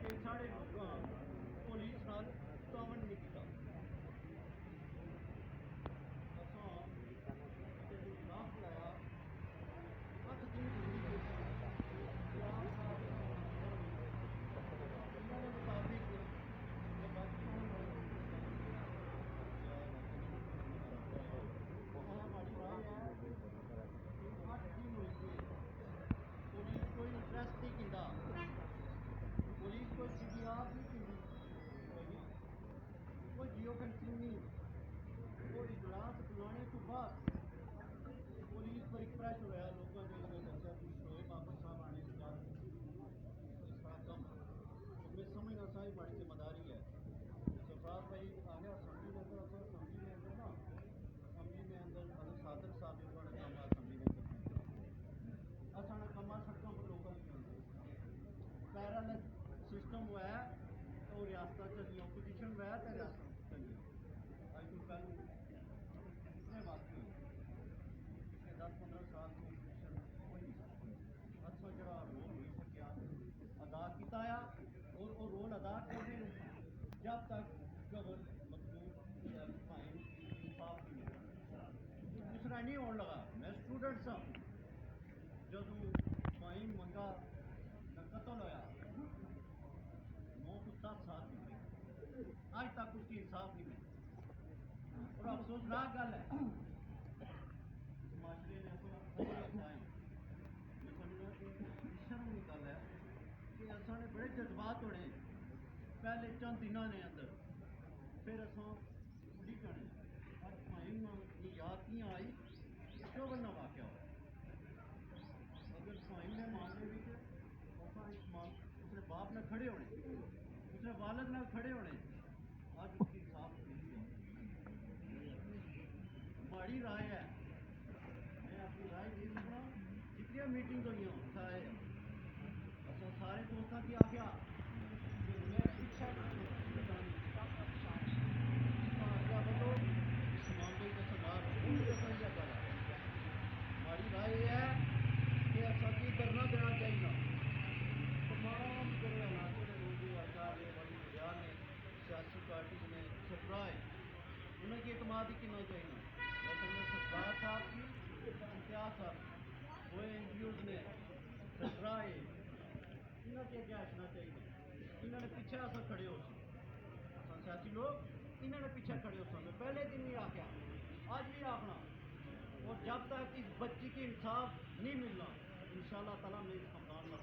کہ ساڑھے پولیس نال تعاون نہیں کیتا اساں جدوں خلاف لایا 8 دن زندگی خلاف صاحب انہوں نے مطابق ہماری رائے ہے کہ 8 دن ہوئی گئے پولیس کوئی انٹرسٹ نہیں کیتا پولیس کوئی سی ڈی آر نہیں کیتی کوئی جیو فینسنگ نہیں وہ اجلاس بلانے تو بعد پولیس پر ایک پریشر ہوا لوگوں نے دسیا کہ شعیب بابر صاحب آنے کے بعد اس طرح کم تو میں سمجھنا ساری بڑی ذمہ داری ہے سرفراز بھائی آگے اسمبلی میں اندر اسمبلی میں اندر نا اسمبلی میں اندر حضرت صادق صاحب نے انہوں نے کام اسمبلی میں اندر اسانا کما سکتا ہوں لوکل پیرل سسٹم ہوا ہے تو ریاست چلی اپوزیشن ہوا ہے تو ریاست چلی آج تو پہلو کتنے وقت ہوئے پچھلے 10-15 سال کو اپوزیشن کوئی نہیں سکتی اچھا جڑا رول ہوئی سکیا ادا کیتا ہے اور وہ رول ادا کرنے جب تک مطلوب فائن انصاف نہیں ملتا دوسرا نہیں ہونے لگا میں اسٹوڈنٹس ہوں جدوں فائن منگا قتل ہوا 9 to 10 سال نکلے آج تک اس کی انصاف نہیں ملی اور افسوسناک گل ہے اس معاشرے نے میں سمجھنا کہ شرم کی گل ہے کہ اصل نے بڑے جذبات ہونے پہلے چند دنوں نے اندر پھر اصل بھولی جانے اور فائن کی یاد نہیں آئی کیوں بننا واقعہ ہوا اگر فائن نے معاملے میں اس نے باپ نہ کھڑے ہونے اس نے والد نہ کھڑے ہونے آج اس کی انصاف ملی ہے ہماری رائے ہے میں اپنی رائے دے سکتا جتنی میٹنگ ہوئی ہوں سارے سارے دوستوں کی آگیا کہ میں پیچھا آگیا بولو اس معاملے کا سردار ہوں تو صحیح ہے گل ہماری رائے یہ ہے کہ ایسا کی کرنا دینا چاہیے تمام جڑے علاقے کے لوگ اچار نے بڑی وڈیال نے سیاسی پارٹیز نے سربراہ انہیں کی اعتماد ہی کرنا چاہیے اصل میں سربراہ صاحب کی امتیاز صاحب وہ این جی اوز نے سربراہ انہوں کے کیا آشنا چاہیے انہوں نے پیچھے ایسا کھڑے ہو سی سیاسی لوگ انہوں نے پیچھے کھڑے ہو سکتے پہلے دن بھی آخیا آج بھی آخنا اور جب تک اس بچی کی انصاف نہیں ملنا انشاءاللہ تعالیٰ میں اس خاندان میں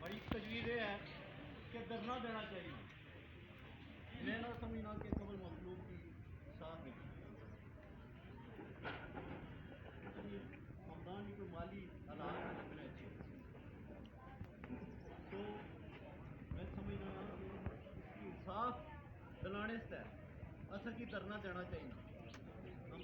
بڑی تجویز یہ ہے کہ دھرنا دینا چاہیے میں نہ سمجھنا کہ قبل مطلوب کی ساتھ نہیں خاندان کی کوئی مالی حالات نہیں اتنے اچھے تو میں سمجھنا کہ اس کی انصاف دلانے سے اصل کی دھرنا دینا چاہیے ہم